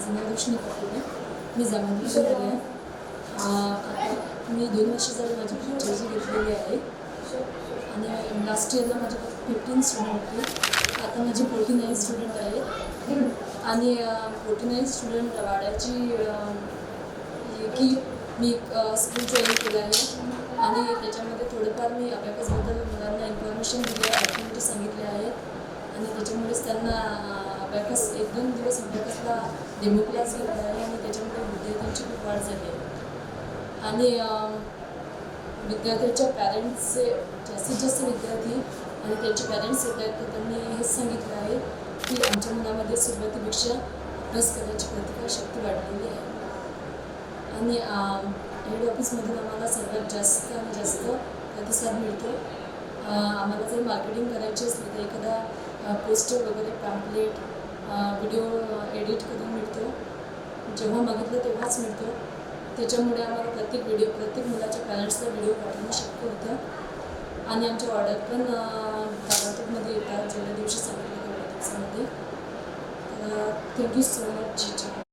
माझं नाव रोशनी पाटील आहे. मी जामोदला आहे. आता मी 2 वर्ष झाली माझी फ्रँचायझी घेतलेली आहे आणि लास्ट इयरला माझे 15 स्टुडंट होते. आता माझे 49 स्टुडंट आहेत आणि 49 स्टुडंट वाढायची की मी स्कूल जॉईन केलं आहे आणि त्याच्यामध्ये थोडंफार मी अबॅकसबद्दल मुलांना इन्फॉर्मेशन दिली आहे, ॲक्टिव्हिटी सांगितल्या आहेत आणि त्याच्यामुळेच त्यांना अबॅकस 1-2 दिवस अबॅकसला डेमो क्लास घेतला आहे आणि त्याच्यामुळे विद्यार्थ्यांची खूप वाढ झाली आहे. आणि विद्यार्थ्यांच्या पॅरेंट्सचे जास्तीत जास्त विद्यार्थी आणि त्यांचे पॅरेंट्स येत आहेत तर त्यांनी हेच सांगितलं आहे की आमच्या मुलामध्ये सुरुवातीपेक्षा अभ्यास करायची प्रतिभाशक्ती वाढलेली आहे. आणि हेड ऑफिसमधून आम्हाला सर्वात जास्त आणि जास्त प्रतिसाद मिळतो. आम्हाला जर मार्केटिंग करायची असली तर एखादा पोस्टर वगैरे पॅम्पलेट व्हिडिओ एडिट करून मिळतो. जेव्हा मागितलं तेव्हाच मिळतो. त्याच्यामुळे आम्हाला प्रत्येक मुलाच्या पॅरेंट्सला व्हिडिओ पाठवणं शक्य होतं आणि आमच्या ऑर्डर पण ताबडतोबमध्ये येतात जेवढ्या दिवशी सांगितलं तेवढ्या दिवसामध्ये. Thank you so much.